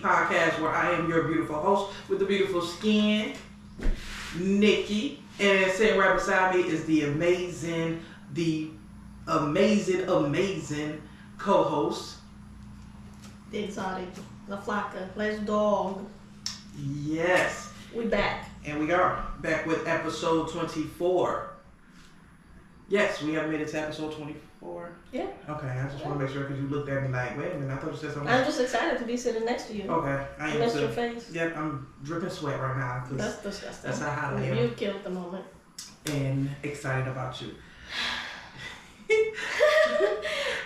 STC Podcast, where I am your beautiful host with the beautiful skin, Nikki. And sitting right beside me is the amazing co-host, the exotic, La Flaca, let's dog. Yes. We back. And we are back with episode 24. Yes, we have made it to episode 24. Yeah. Okay, I just want to make sure because you looked at me like, wait a minute, I thought you said something. I'm just excited to be sitting next to you. Okay, I missed your face. Yep, I'm dripping sweat right now. That's disgusting. That's how hot I am. You killed the moment. And excited about you.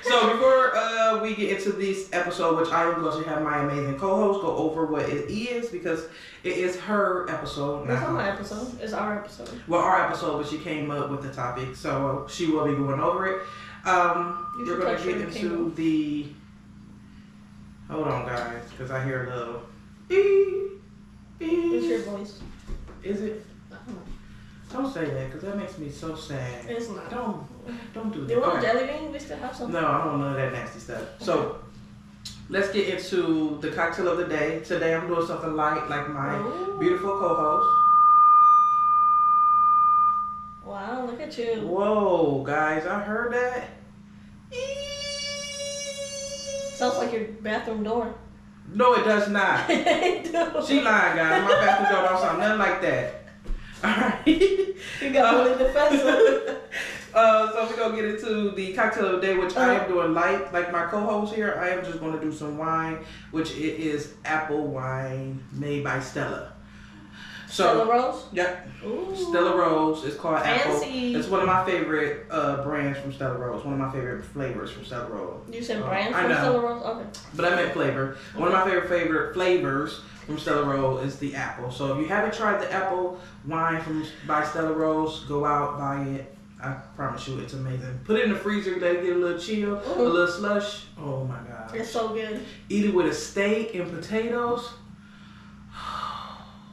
So before we get into this episode, which I am going to have my amazing co-host go over what it is, because it is her episode. It's not my episode. It's our episode. Well, our episode, but she came up with the topic, so she will be going over it. We're going to get into the... Hold on, guys, because I hear a little... It's your voice. Is it? Don't say that, because that makes me so sad. It's not. Don't do that. Do you want a jelly bean? We still have some. No, I don't want none of that nasty stuff. Okay. So, let's get into the cocktail of the day. Today I'm doing something light, like my beautiful co-host. Wow, look at you. Whoa, guys, I heard that. Sounds like your bathroom door. No, it does not. She lying, guys. My bathroom door don't sound nothing like that. Alright. You got really defensive. So we're going to get into the cocktail of the day, which I am doing light. Like my co-host here, I am just going to do some wine, which it is apple wine made by Stella. Stella Rose? Yep. Ooh. Stella Rose. It's called Fancy. Apple. It's one of my favorite brands from Stella Rose. One of my favorite flavors from Stella Rose. You said brands from Stella Rose? Okay. But I meant flavor. Okay. One of my favorite flavors from Stella Rose is the apple. So if you haven't tried the apple wine by Stella Rose, go out, buy it. I promise you, it's amazing. Put it in the freezer, let it get a little chill, a little slush. Oh my God. It's so good. Eat it with a steak and potatoes.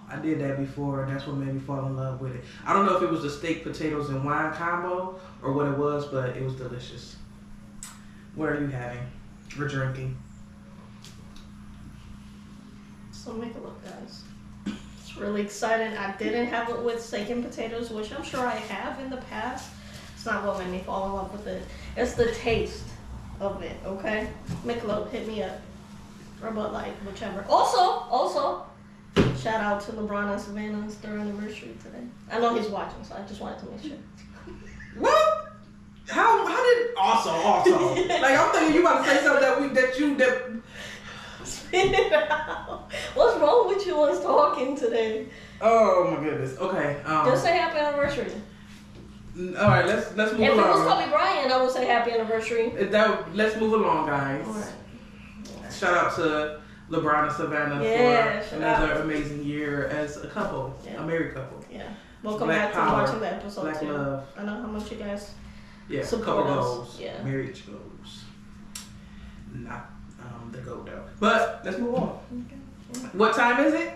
I did that before, and that's what made me fall in love with it. I don't know if it was the steak, potatoes, and wine combo or what it was, but it was delicious. What are you having or drinking? So Michelob, guys. It's really exciting. I didn't have it with steak and potatoes, which I'm sure I have in the past. It's not what made me fall in love with it. It's the taste of it, okay? Michelob, hit me up. Or Bud Light, whichever. Also, shout out to LeBron and Savannah's 3rd anniversary today. I know he's watching, so I just wanted to make sure. What? How did also? Like I'm thinking you about to say something that Spit it out. What's wrong with you us talking today? Oh my goodness. Okay. Just say happy anniversary. All right, let's move along. If it was Kobe Bryant, I would say happy anniversary. Let's move along, guys. All right. Shout out to LeBron and Savannah for another amazing year as a couple, a married couple. Yeah. Welcome Black back power, to watching the episode Black too. love. I know how much you guys couple support us. goals. Yeah. Marriage goals. Not the goal though. But let's move on. Okay. What time is it?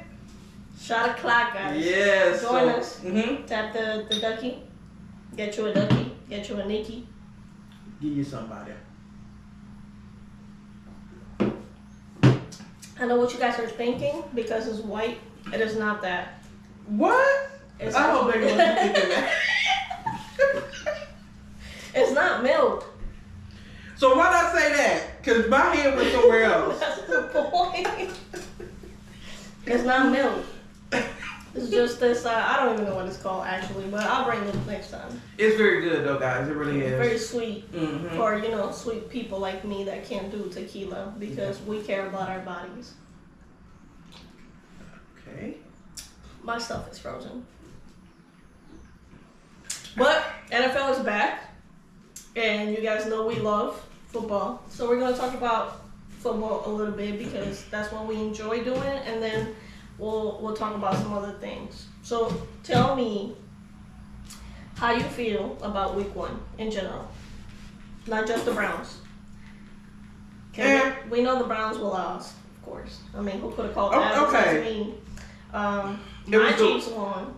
Shot o'clock, guys. Yes. Join us. Tap the ducky. Get you a ducky. Get you a Nikki. Give you somebody. I know what you guys are thinking because it's white. It is not that. What? I hope they wasn't thinking that. It's not milk. So why not say that? Because my head went somewhere else. That's the point. It's not milk. It's just this, I don't even know what it's called actually, but I'll bring it next time. It's very good though, guys. It really is. Very sweet for, sweet people like me that can't do tequila because we care about our bodies. Okay. My stuff is frozen. But NFL is back, and you guys know we love football. So we're going to talk about football a little bit because that's what we enjoy doing, and then we'll talk about some other things. So tell me how you feel about week 1 in general, not just the Browns. We know the Browns will lose, of course. I mean, who could have called that? Okay. Me. My Chiefs won.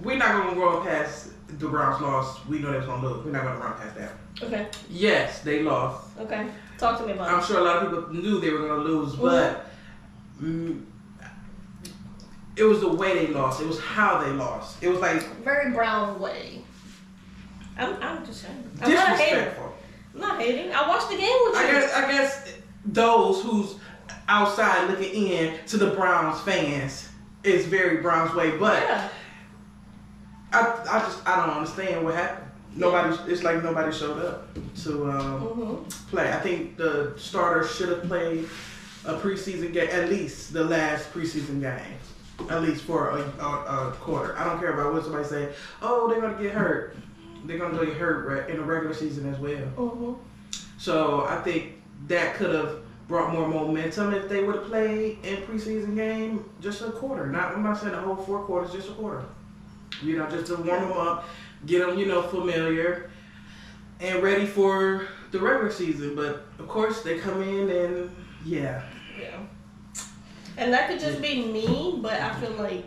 We're not going to run past the Browns lost. We know they was going to lose. We're not going to run past that. Okay. Yes, they lost. Okay. Talk to me about it. I'm sure a lot of people knew they were going to lose, but mm, it was the way they lost. It was how they lost. It was like very Brown way. I'm just saying. I'm not hating. Disrespectful. I'm not hating. I watched the game with you. I guess those who's outside looking in to the Browns fans is very Browns way, but Yeah. I don't understand what happened. It's like nobody showed up to play. I think the starters should have played a preseason game, at least the last preseason game, at least for a quarter. I don't care about what somebody say. Oh, they're gonna get hurt. They're gonna get hurt in the regular season as well. So I think that could have brought more momentum if they would have played in preseason game just a quarter. I'm not saying the whole 4 quarters, just a quarter. Just to warm them up, get them, familiar and ready for the regular season. But of course, they come in and yeah. And that could just be me, but I feel like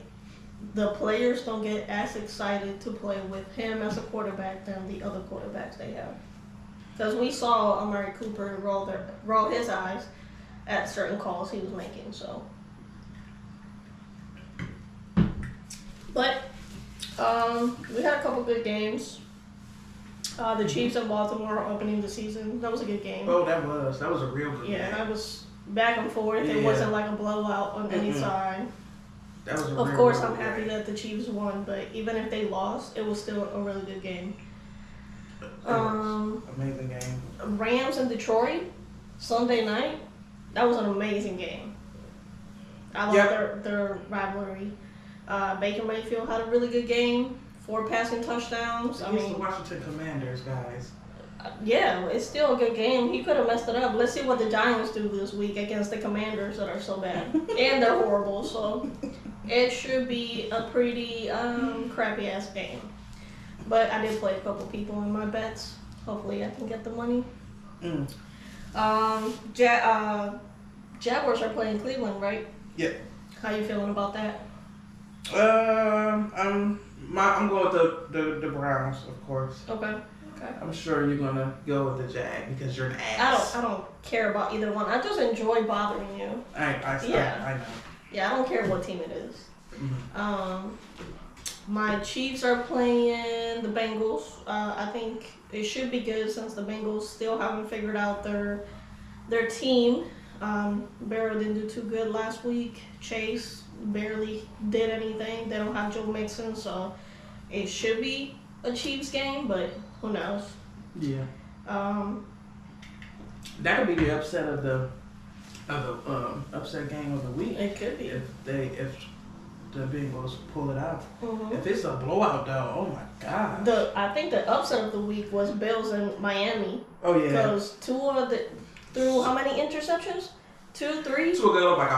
the players don't get as excited to play with him as a quarterback than the other quarterbacks they have. Because we saw Amari Cooper roll his eyes at certain calls he was making. So, but we had a couple good games. The Chiefs and Baltimore opening the season. That was a good game. Oh, that was a real good game. Yeah, that was back and forth. It wasn't like a blowout on any side. That was of course, I'm happy that the Chiefs won, but even if they lost, it was still a really good game. Amazing game. Rams and Detroit, Sunday night. That was an amazing game. I love their rivalry. Baker Mayfield had a really good game. 4 passing touchdowns. Against the Washington Commanders, guys. Yeah, it's still a good game. He could have messed it up. Let's see what the Giants do this week against the Commanders that are so bad. And they're horrible, so it should be a pretty crappy-ass game. But I did play a couple people in my bets. Hopefully I can get the money. Jaguars are playing Cleveland, right? Yep. How you feeling about that? I'm going with the Browns, of course. Okay. I'm sure you're gonna go with the Jag because you're an ass. I don't care about either one. I just enjoy bothering you. I know. Yeah, I don't care what team it is. My Chiefs are playing the Bengals. I think it should be good since the Bengals still haven't figured out their team. Barrow didn't do too good last week. Chase barely did anything. They don't have Joe Mixon, so it should be a Chiefs game, but who knows? Yeah. That could be the upset of the upset game of the week. It could be if the Bengals pull it out. If it's a blowout, though, oh my God. I think the upset of the week was Bills and Miami. Oh yeah. Because Tua threw how many interceptions? 2, 3. Tua got up like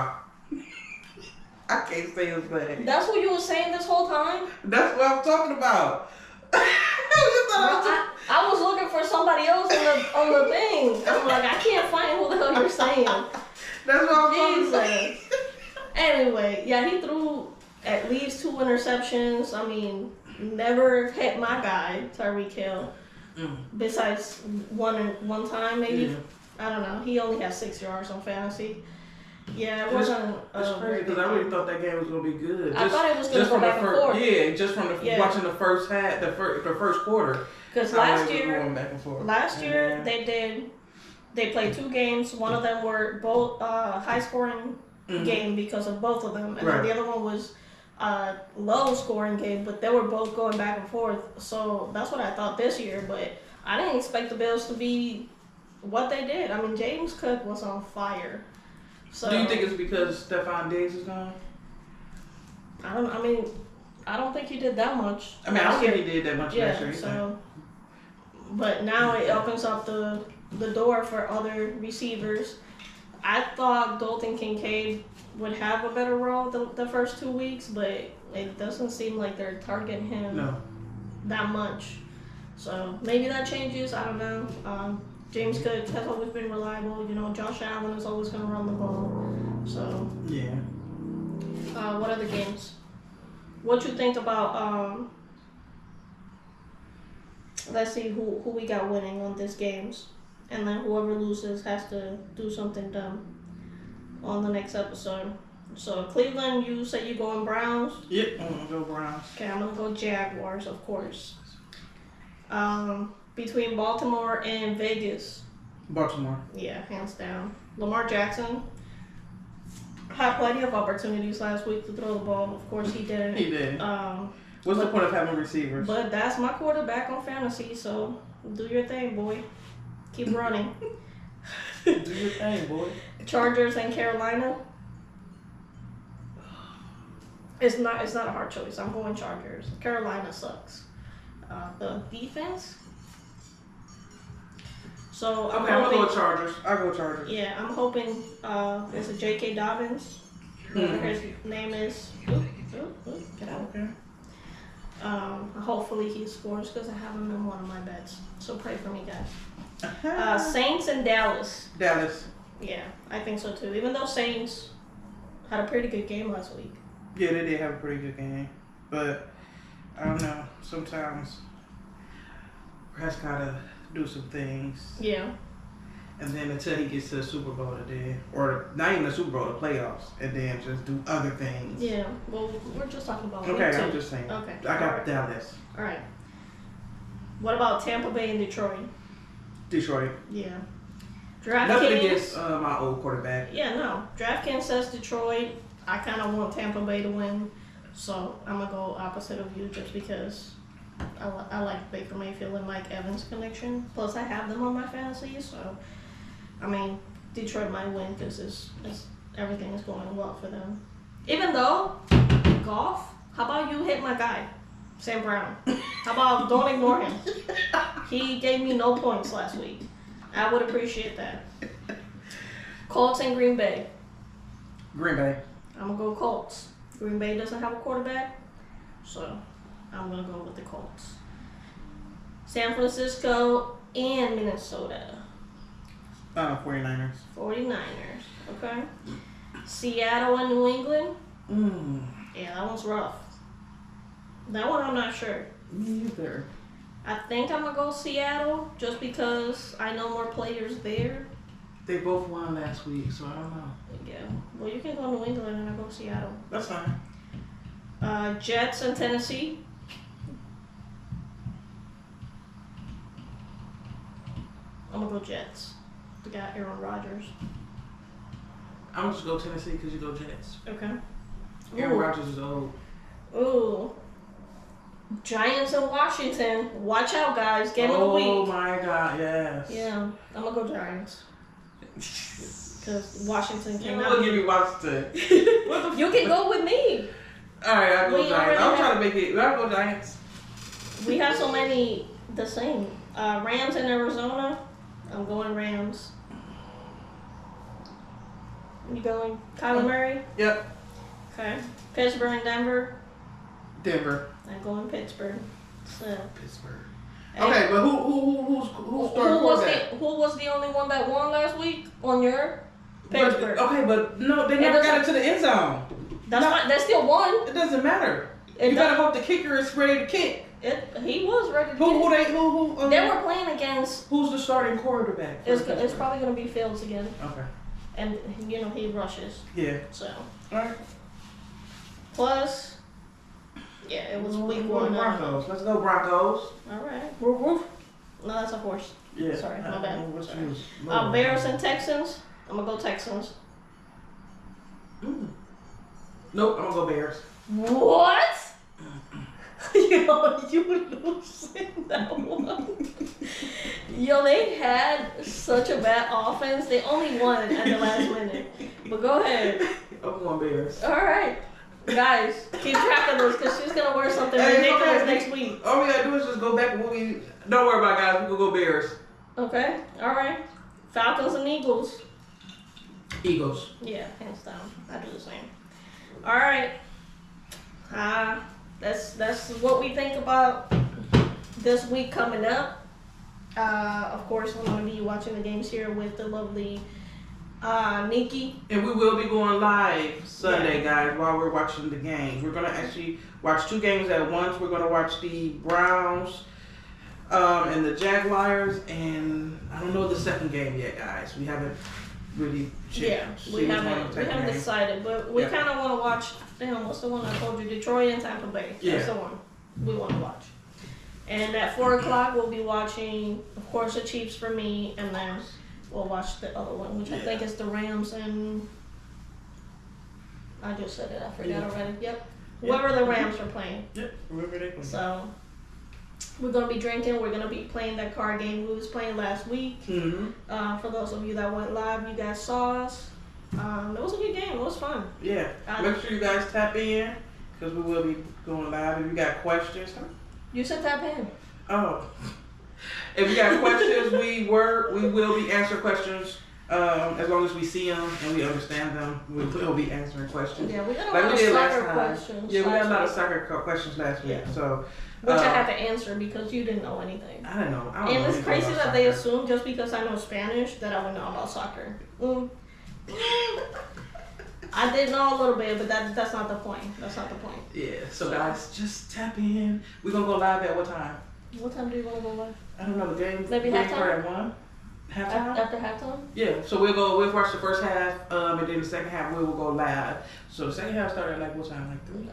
I can't say his name. That's what you were saying this whole time? That's what I'm talking about. I was looking for somebody else on the thing. I'm like, I can't find who the hell you're saying. That's what I'm talking about. Anyway, yeah, he threw at least 2 interceptions. I mean, never hit my guy, Tyreek Hill. Besides one time, maybe. Yeah. I don't know. He only had 6 yards on fantasy. Yeah, it wasn't. It's crazy because I really thought that game was gonna be good. I thought it was gonna go back and forth. Yeah, just from watching the first half, the first quarter. Because last year, going back and forth. they played 2 games. One of them were both high scoring game because of both of them, and then the other one was low scoring game. But they were both going back and forth. So that's what I thought this year. But I didn't expect the Bills to be what they did. I mean, James Cook was on fire. So, do you think it's because Stephon Diggs is gone? I don't think he did that much. I don't think he did that much last year. So, but now it opens up the door for other receivers. I thought Dalton Kincaid would have a better role the first 2 weeks, but it doesn't seem like they're targeting him that much. So maybe that changes. I don't know. James Cook has always been reliable. Josh Allen is always going to run the ball. So yeah. What other games? What you think about? Let's see who we got winning on these games, and then whoever loses has to do something dumb on the next episode. So Cleveland, you say you going Browns? Yep, I'm gonna go Browns. Okay, I'm gonna go Jaguars, of course. Between Baltimore and Vegas. Baltimore. Yeah, hands down. Lamar Jackson had plenty of opportunities last week to throw the ball. Of course, he didn't. He did. What's the point of having receivers? But that's my quarterback on fantasy, so do your thing, boy. Keep running. Do your thing, boy. Chargers and Carolina. It's not a hard choice. I'm going Chargers. Carolina sucks. The defense. So I'm gonna go with Chargers. I'll go Chargers. Yeah, I'm hoping it's a J.K. Dobbins. His name is. Get out. Okay. Hopefully he scores because I have him in one of my bets. So pray for me, guys. Saints and Dallas. Dallas. Yeah, I think so too. Even though Saints had a pretty good game last week. Yeah, they did have a pretty good game, but I don't know. Sometimes Press gotta do some things. Yeah. And then until he gets to the Super Bowl, or not even the Super Bowl, the playoffs, and then just do other things. Yeah. Well, we're just talking about. Okay, I'm just saying. Okay. I got Dallas. All right. What about Tampa Bay and Detroit? Detroit. Yeah. Nothing against my old quarterback. Yeah, no. DraftKings says Detroit. I kind of want Tampa Bay to win, so I'm gonna go opposite of you just because I like Baker Mayfield and Mike Evans connection. Plus, I have them on my fantasy, so I mean Detroit might win because everything is going well for them. Even though Goff, how about you hit my guy, Sam Brown? How about don't ignore him? He gave me no points last week. I would appreciate that. Colts and Green Bay. Green Bay. I'm going to go Colts. Green Bay doesn't have a quarterback, so I'm going to go with the Colts. San Francisco and Minnesota. 49ers. 49ers, okay. Seattle and New England. Yeah, that one's rough. That one I'm not sure. Me either. I think I'm going to go Seattle just because I know more players there. They both won last week, so I don't know. Yeah. Well, you can go New England and I go Seattle. That's fine. Jets and Tennessee. I'm going to go Jets. We got Aaron Rodgers. I'm just go Tennessee because you go Jets. Okay. Aaron Rodgers is old. Ooh. Giants and Washington. Watch out, guys. Game of the week. Oh my God, yes. Yeah, I'm going to go Giants. Because Washington You cannot. will give me Washington. You can go with me. Alright, I'll go We Giants. already I'm trying to make it. I'll go Giants. We have so many the same. Rams in Arizona. I'm going Rams. You going Kyler Murray? Yep. Okay. Pittsburgh and Denver. Denver. I'm going Pittsburgh. So. Pittsburgh. Hey, Okay, but who's starting quarterback? who was the only one that won last week on your Pittsburgh? But no, they never got into the end zone. That's fine. They still won. It doesn't matter. You gotta hope the kicker is ready to kick. He was ready to Who they were playing against. Who's the starting quarterback? It's probably gonna be Fields again. Okay. And he rushes. Yeah. So. Alright. Plus, yeah, it was week one. Broncos. Let's go Broncos. Alright. Woof woof. No, that's a horse. Yeah. Sorry, my bad. What's Sorry. yours? Bears and Texans. I'm gonna go Texans. Nope, I'm gonna go Bears. What? Yo, you losing that one. Yo, they had such a bad offense. They only won at the last minute. But go ahead. I'm going Bears. All right. Guys, keep track of this because she's going to wear something ridiculous next week. All we gotta do is just go back to what we... Don't worry about it, guys. We'll go Bears. Okay. All right. Falcons and Eagles. Eagles. Yeah, hands down. I do the same. All right. That's what we think about this week coming up. Of course, I'm going to be watching the games here with the lovely Nikki. And we will be going live Sunday, guys, while we're watching the games. We're going to actually watch 2 games at once. We're going to watch the Browns and the Jaguars, and I don't know the second game yet, guys. We haven't really Yeah, we haven't decided, but we kind of want to watch. Damn, what's the one I told you? Detroit and Tampa Bay. That's the one we want to watch. And at 4 o'clock, we'll be watching, of course, the Chiefs for me, and then we'll watch the other one, which I think is the Rams and. I just said it. I forgot already. Yep. Whoever the Rams are playing. Yep. Whoever they play. So we're gonna be drinking. We're gonna be playing that card game we was playing last week. Mm-hmm. For those of you that went live, you guys saw us. It was a good game. It was fun. Yeah. Make sure you guys tap in because we will be going live. If you got questions, you said tap in. Oh. If you got questions, we will be answering questions. As long as we see them and we understand them, we will be answering questions. Yeah, we got a lot of soccer questions. Yeah, we had a lot of soccer questions last week. So, which I had to answer because you didn't know anything. I don't know. And it's crazy that they assume just because I know Spanish that I would know about soccer. I did know a little bit, but that's not the point. That's not the point. Yeah. So guys, just tap in. We're gonna go live at what time? What time do you want to go live? I don't know. The game. Maybe halftime. At 1. Halftime? After halftime? Yeah, so we'll watch the first half, and then the second half we will go live. So the second half started at like what time? Like 3?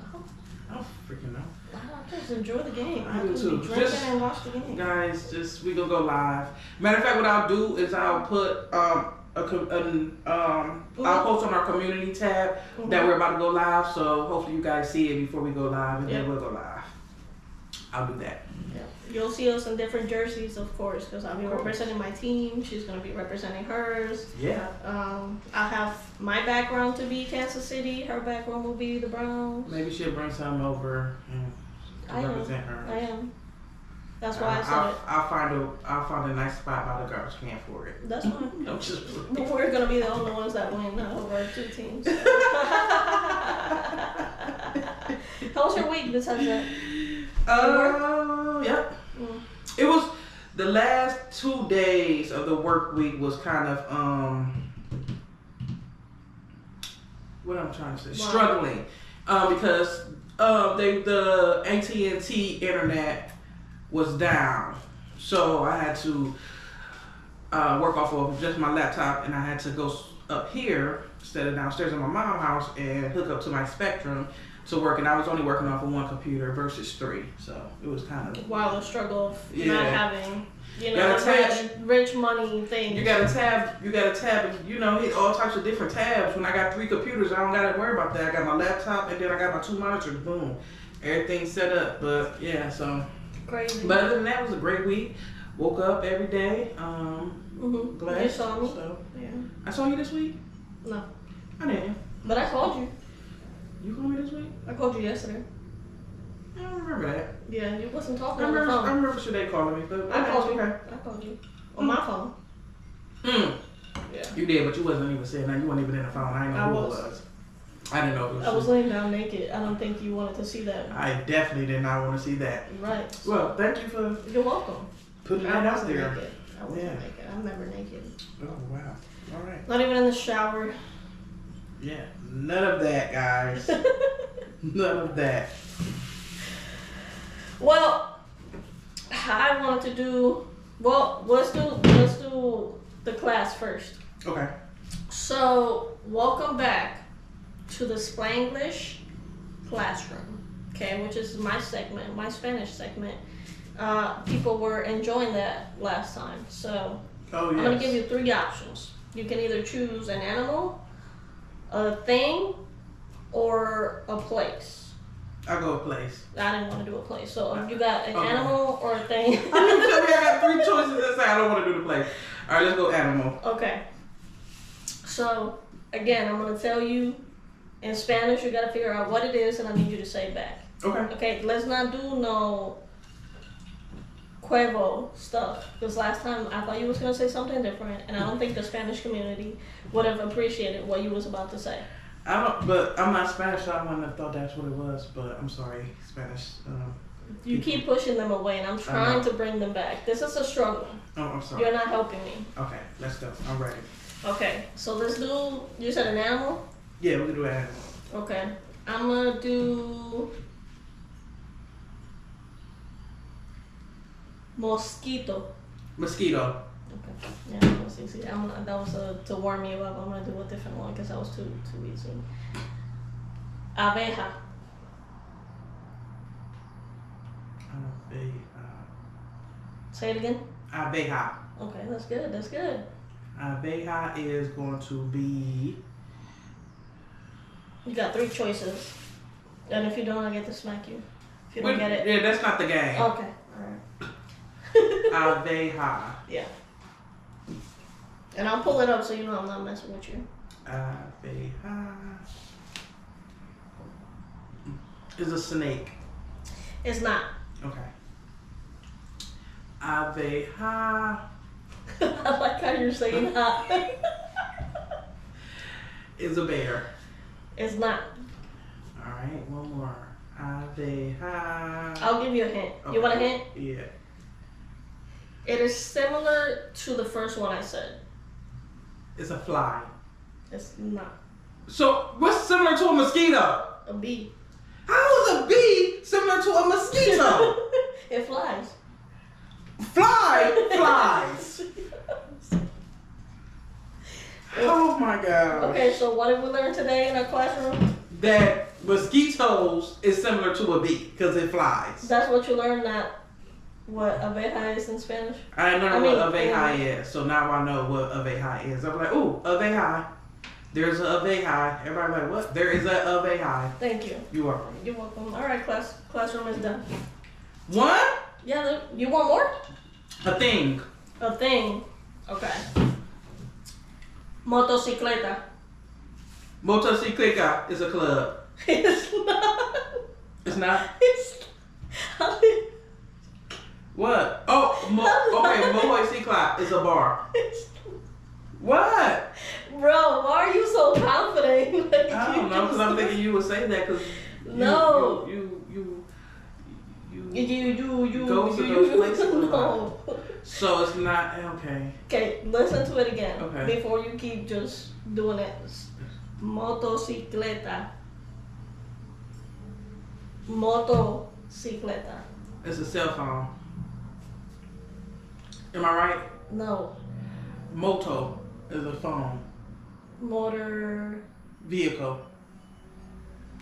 I don't freaking know. I just enjoy the game. I do too. Drinking and watch the game. Guys, we gonna go live. Matter of fact, what I'll do is I'll put I'll post on our community tab that we're about to go live. So hopefully you guys see it before we go live, and then we'll go live. I'll do that. Yeah. You'll see us in different jerseys, of course, because I'll be representing my team. She's going to be representing hers. Yeah. I'll have my background to be Kansas City. Her background will be the Browns. Maybe she'll bring some over and represent her. I am. That's why I said it. I'll find a nice spot by the garbage can for it. That's fine. Don't just. We're going to be the only ones that win over 2 teams. How was your week besides that? Yep. It was the last 2 days of the work week was kind of what I'm trying to say, struggling because the AT&T internet was down, so I had to work off of just my laptop, and I had to go up here instead of downstairs in my mom's house and hook up to my Spectrum to work, and I was only working off of 1 computer versus 3, so it was kind of the struggle of not having rich money things. You got a tab, and hit all types of different tabs. When I got 3 computers, I don't gotta worry about that. I got my laptop, and then I got my 2 monitors. Boom, everything's set up. But yeah, so crazy. But other than that, it was a great week. Woke up every day. Glad you saw me. So, yeah. I saw you this week. No, I didn't. But I called you. You called me this week? I called you yesterday. I don't remember that. Yeah, you wasn't talking I on the phone. remember Sinead calling me. But I called you. Okay. I called you. On my phone. Yeah. You did, but you wasn't even saying that. You weren't even in the phone. I didn't know who it was. I didn't know who it was. I was laying down naked. I don't think you wanted to see that. I definitely did not want to see that. Right. Well, thank you for... You're welcome. Putting that out there. Naked. I wasn't naked. I'm never naked. Oh, wow. All right. Not even in the shower. Yeah. None of that, guys. None of that. Well, I wanted to do... Well, let's do the class first. Okay. So, welcome back to the Spanglish classroom, okay, which is my segment, my Spanish segment. People were enjoying that last time, so I'm going to give you 3 options. You can either choose an animal, a thing, or a place. I'll go a place. I didn't want to do a place, so you got an animal or a thing. I got 3 choices and say I don't want to do the place. All right, let's go animal. Okay. So, again, I'm going to tell you in Spanish, you got to figure out what it is, and I need you to say it back. Okay. Okay, let's not do no Cuervo stuff, because last time I thought you was going to say something different, and I don't think the Spanish community would have appreciated what you was about to say. But I'm not Spanish, so I wouldn't have thought that's what it was, but I'm sorry, Spanish. You keep pushing them away, and I'm trying to bring them back. This is a struggle. Oh, I'm sorry. You're not helping me. Okay, let's go. I'm ready. Okay, so let's do, you said an animal? Yeah, we can do an animal. Okay, I'm going to do mosquito. Mosquito. Okay. Yeah, that was easy. That was to warm you up. I'm gonna do a different one because that was too easy. Abeja. Say it again. Abeja. Okay, that's good. That's good. Abeja is going to be. You got 3 choices, and if you don't, I get to smack you. If you don't get it. Yeah, that's not the game. Okay. All right. Abeja. Yeah. And I'll pull it up so you know I'm not messing with you. Abeja is a snake. It's not. Okay. Abeja I like how you're saying that. is a bear. It's not. All right, one more. Abeja. I'll give you a hint. Okay. You want a hint? Yeah. It is similar to the first one I said. It's a fly. It's not. So what's similar to a mosquito? A bee. How is a bee similar to a mosquito? It flies. Flies. Oh my god. Okay, so what did we learn today in our classroom? That mosquitoes is similar to a bee because it flies. That's what you learned, not what abeja is in Spanish? I learned what abeja is, so now I know what abeja is. I'm like, ooh, abeja. There's a abeja. Everybody like, what? There is a abeja. Thank you. You're welcome. You're welcome. All right, classroom is done. What? Yeah, you want more? A thing. A thing. Okay. Motocicleta. Motocicleta is a club. It's not. It's not? It's What? Oh, okay, Motocicleta is a bar. What? Bro, why are you so confident? Like, I don't know, because I'm thinking you would say that because no. You You go to those places a lot. No. So it's not, okay. Okay, listen to it again. Okay. Before you keep just doing it. Motocicleta. Motocicleta. It's a cell phone. Am I right? No. Moto is a phone. Motor. Vehicle.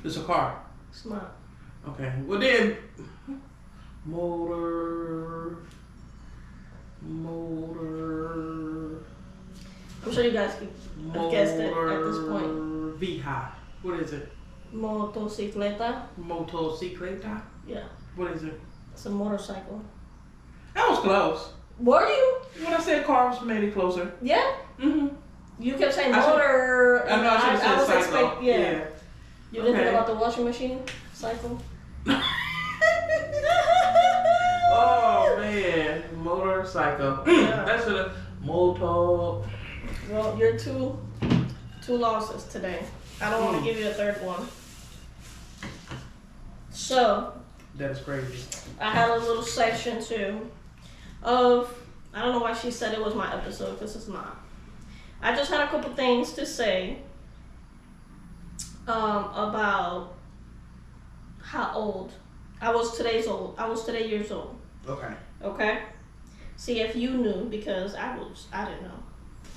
It's a car. It's not. Okay. Well then, motor. I'm sure you guys have guessed it at this point. Vija. What is it? Motocicleta. Motocicleta? Yeah. What is it? It's a motorcycle. That was close. Were you? When I said cars, made it closer. Yeah. Mm-hmm. You kept saying motor. I know I should have said cycle. Yeah. You didn't think about the washing machine cycle? Oh man, motorcycle. Yeah. That's a moto. Well, you're two losses today. I don't want to give you a third one. So. That is crazy. I had a little section too of, I don't know why she said it was my episode, because it's not. I just had a couple things to say about how old. I was today years old. Okay. Okay? See if you knew, because I didn't know.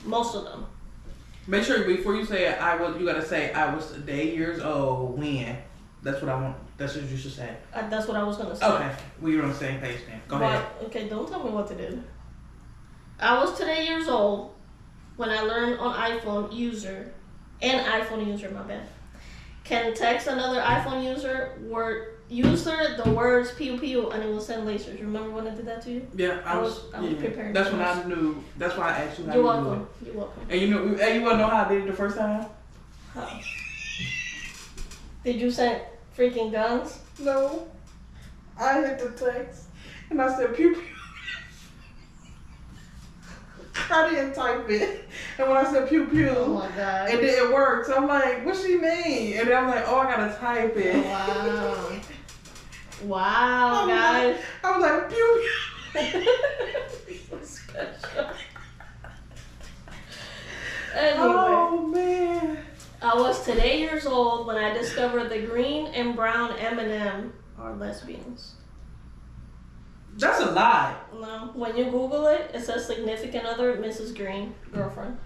Most of them. Make sure before you say you gotta say I was today years old when. That's what I want. That's what you should say. That's what I was gonna say. Okay. We were on the same page then. Go ahead. Okay, don't tell me what to do. I was today years old when I learned an iPhone user, my bad, can text another iPhone user the words pew pew and it will send lasers. Remember when I did that to you? Yeah, I was preparing. That's when I knew. That's why I asked you how You're you welcome. knew it. You're welcome. And you wanna know how I did it the first time? How? Did you send freaking guns? No. I hit the text and I said pew pew. I didn't type it. And when I said pew pew, oh my God, it didn't work. So I'm like, what she mean? And then I'm like, oh, I gotta type it. Wow. Wow, guys. I was like, pew pew. So special. Anyway. Oh man. I was today years old when I discovered the green and brown M&M are lesbians. That's a lie. No. When you Google it, it says significant other, Mrs. Green, girlfriend.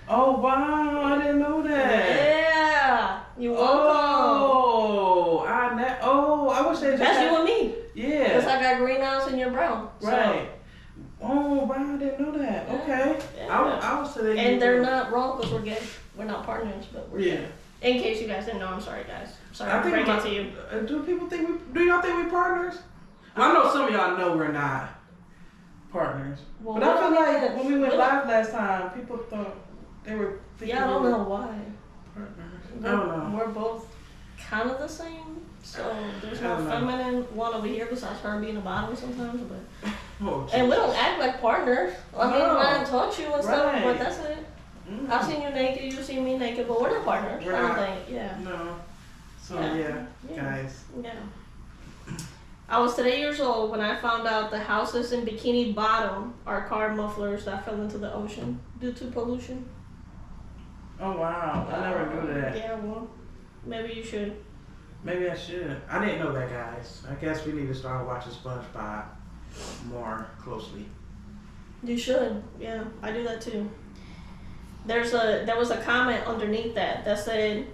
Oh wow, I didn't know that. Yeah. You welcome. I wish they just That's had... you and me. Yeah. Because I got green eyes and you're brown. So. Right. Oh wow, I didn't know that. Yeah. Okay. Yeah. I was today. And they're not wrong because we're gay. We're not partners, but we're Yeah. gay. In case you guys didn't know, I'm sorry, guys. Sorry I to think break it to you. Do y'all think we partners? I know some of y'all know we're not partners. Well, but I feel like when we went what? live last time, people thought they were thinking Yeah, I don't we know were why. partners. I don't know. We're both kind of the same. So there's I no don't know. feminine one over here besides her being a bottom sometimes. But Oh, and we don't act like partners. I mean, No. I taught you and stuff, Right. but that's it. Mhm. I've seen you naked, you've seen me naked, but we're not partners. We're I don't not. think. Yeah. No. So Yeah. guys. Yeah. I was today years old when I found out the houses in Bikini Bottom are car mufflers that fell into the ocean due to pollution. Oh wow, I never knew that. Yeah, well, maybe you should. Maybe I should. I didn't know that, guys. I guess we need to start watching SpongeBob more closely. You should. Yeah, I do that too. There was a comment underneath that said,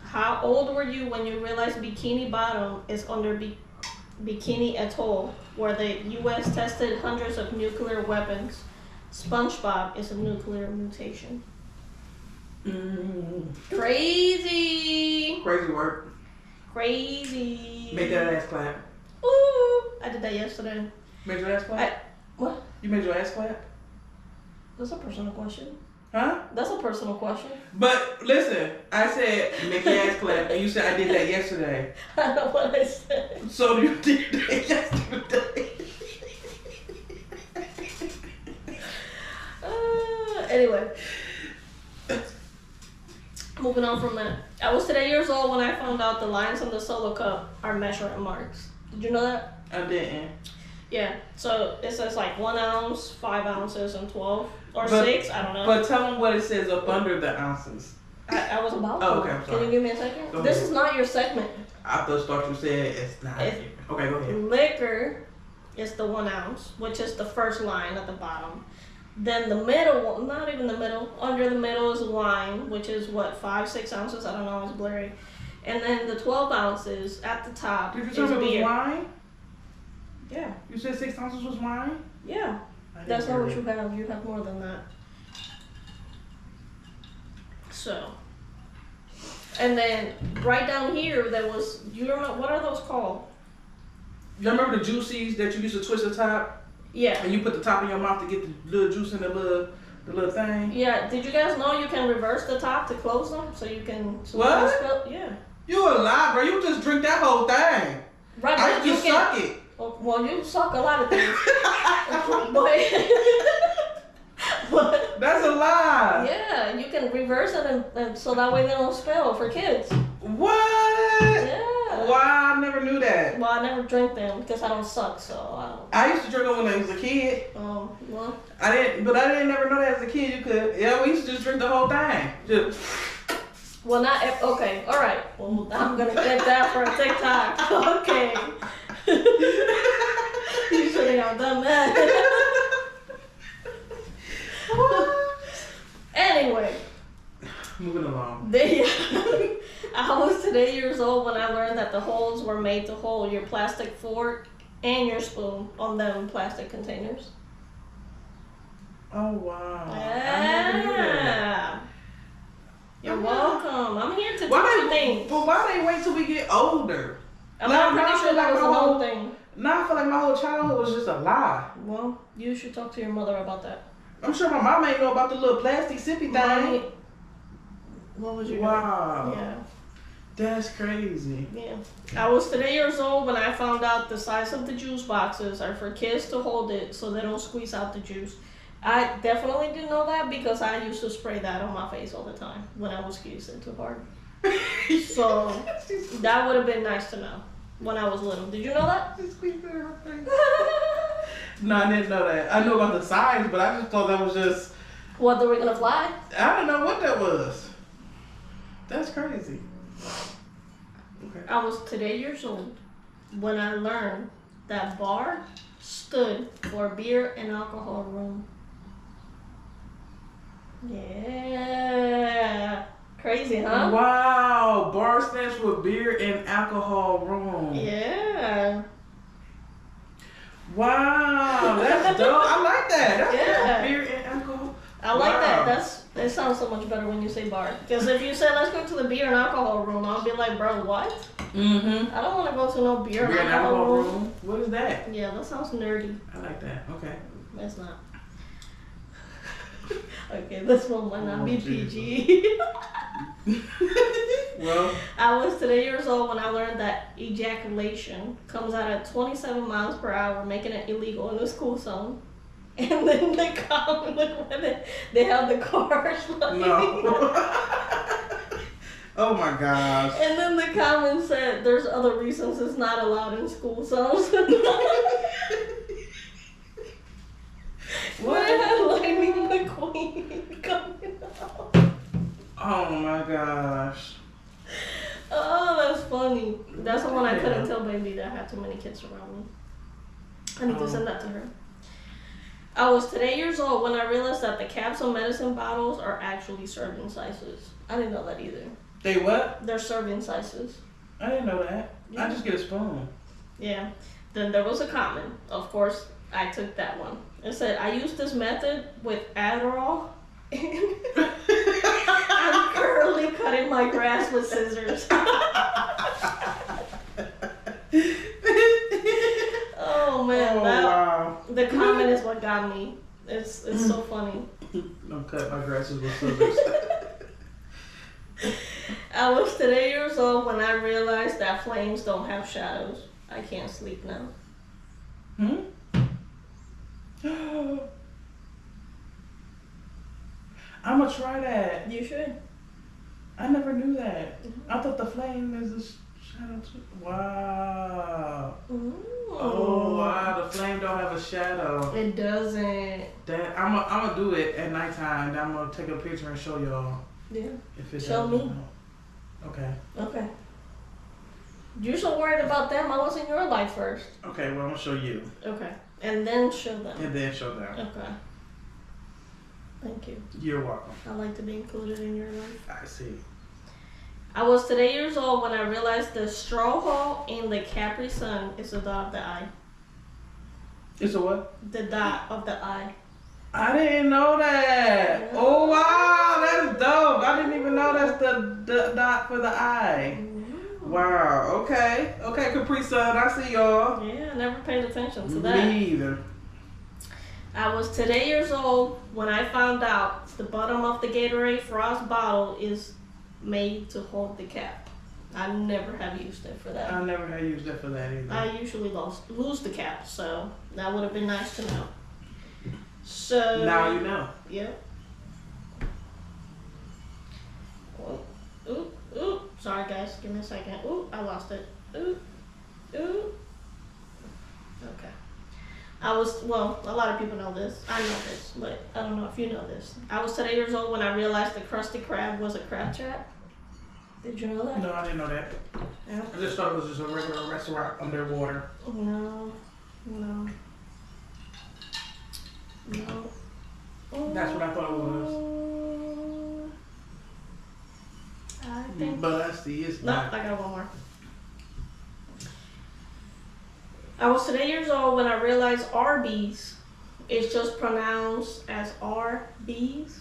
"How old were you when you realized Bikini Bottom is under Bikini Atoll, where the U.S. tested hundreds of nuclear weapons? SpongeBob is a nuclear mutation." Crazy. Crazy work. Crazy. Make that ass clap. Ooh, I did that yesterday. Made your ass clap? What? You made your ass clap? That's a personal question. Huh? That's a personal question. But listen, I said make your ass clap, and you said I did that yesterday. I know what I said. So you did that yesterday. Anyway. Moving on from that. I was today years old when I found out the lines on the Solo cup are measuring marks. Did you know that? I didn't. Yeah. So it says like 1 ounce, 5 ounces, and 12 or But- 6. I don't know. But tell them what it says up under the ounces. I was about to. Oh, okay, I'm sorry. Can you give me a second? Go This ahead. is not your segment. I thought you said it's not. It's- Okay, go ahead. Liquor is the 1 ounce, which is the first line at the bottom. Then the middle one, not even the middle, under the middle is wine, which is what, 5, 6 ounces? I don't know, it's blurry. And then the 12 ounces at the top Did you is tell me it was beer. wine? Yeah, You said 6 ounces was wine? yeah. I didn't That's hear not what it. you have. You have more than that. So. And then right down here, there was, you remember, what are those called? You remember the juicies that you used to twist the top? Yeah. And you put the top in your mouth to get the little juice in the little thing? Yeah, did you guys know you can reverse the top to close them? So you can... So What? you can spill, yeah. You a lie, bro. You just drink that whole thing. Right, I but you just can... suck it. Well, you suck a lot of things. but That's a lie. yeah, you can reverse it and so that way they don't spill for kids. What? Yeah. Wow, I never knew that. Well, I never drink them because I don't suck, so I don't. I used to drink them when I was a kid. Well, I didn't never know that as a kid you could. Yeah, we used to just drink the whole thing. Just. well, not okay. All right. Well, I'm gonna get that for a TikTok. Okay. You should have done that. Anyway. Moving along. I was today years old when I learned that the holes were made to hold your plastic fork and your spoon on them plastic containers. Oh wow. I Yeah. never knew that. You're welcome. I'm here to teach Why you things. But why they wait till we get older? I'm Now- pretty now I sure feel that like was my the whole whole- thing. Now I feel like my whole childhood was just a lie. Well, you should talk to your mother about that. I'm sure my mom ain't know about the little plastic sippy thing. What was your Wow. Yeah. That's crazy. Yeah. I was today years old when I found out the size of the juice boxes are for kids to hold it so they don't squeeze out the juice. I definitely didn't know that because I used to spray that on my face all the time when I was squeezing too hard. So that would have been nice to know when I was little. Did you know that? No, I didn't know that. I knew about the size, but I just thought that was just. What, they were gonna fly? I didn't know what that was. That's crazy. Okay. I was today years old when I learned that bar stood for beer and alcohol room. Yeah. Crazy, huh? Wow. Bar stands for beer and alcohol room. Yeah. Wow. That's dope. I like that. That's Yeah. beer and alcohol. I like that. It sounds so much better when you say bar. Because if you say, let's go to the beer and alcohol room, I'll be like, bro, what? Mm-hmm. I don't want to go to no beer and alcohol room. What is that? Yeah, that sounds nerdy. I like that. Okay. It's not. Okay, this one might not be Jesus. PG. Well, I was today years old when I learned that ejaculation comes out at 27 miles per hour, making it illegal in the school zone. And then they come, look when they have the cars like. no. Oh my gosh. And then the comment said there's other reasons it's not allowed in school zones. What had Lightning McQueen coming out? Oh my gosh. Oh, that's funny. That's the one I couldn't tell baby that I had too many kids around me. I need to send that to her. I was today years old when I realized that the capsule medicine bottles are actually serving sizes. I didn't know that either. They what? They're serving sizes. I didn't know that. Yeah. I just get a spoon. Yeah. Then there was a comment. Of course, I took that one. It said, I used this method with Adderall. I'm currently cutting my grass with scissors. Oh man, wow. The comment is what got me. It's so funny. Don't cut my grasses with scissors. I was today years old when I realized that flames don't have shadows. I can't sleep now. I'm gonna try that. You should. I never knew that. I thought the flame is a shadow too. Wow. Ooh. Oh wow, the flame don't have a shadow. It doesn't. That I'm gonna do it at nighttime. And I'm gonna take a picture and show y'all. Yeah. If it Show me. Okay. Okay. You're so worried about them. I was in your life first. Okay, well I'm gonna show you. Okay. And then show them. And then show them. Okay. Thank you. You're welcome. I like to be included in your life. I see. I was today years old when I realized the straw hole in the Capri Sun is the dot of the eye. It's a what? The dot of the eye. I didn't know that. Yeah. Oh wow, that's dope. I didn't even know that's the dot for the eye. Wow. Okay. Okay, Capri Sun. I see y'all. Yeah, I never paid attention to that. Me either. I was today years old when I found out the bottom of the Gatorade Frost bottle is made to hold the cap. I never have used it for that. I never had used that for that either. I usually lose the cap, so that would have been nice to know. So Now you know. Yep. Ooh, ooh. Sorry guys, give me a second. Ooh, I lost it. Ooh, ooh. Okay. A lot of people know this. I know this, but I don't know if you know this. I was today years old when I realized the Krusty Krab was a crab trap. Did you know that? No, I didn't know that. Yeah. I just thought it was just a regular restaurant underwater. No. That's what I thought it was. I think. But I see it's No, not. I got one more. I was today years old when I realized Arby's is just pronounced as RB's,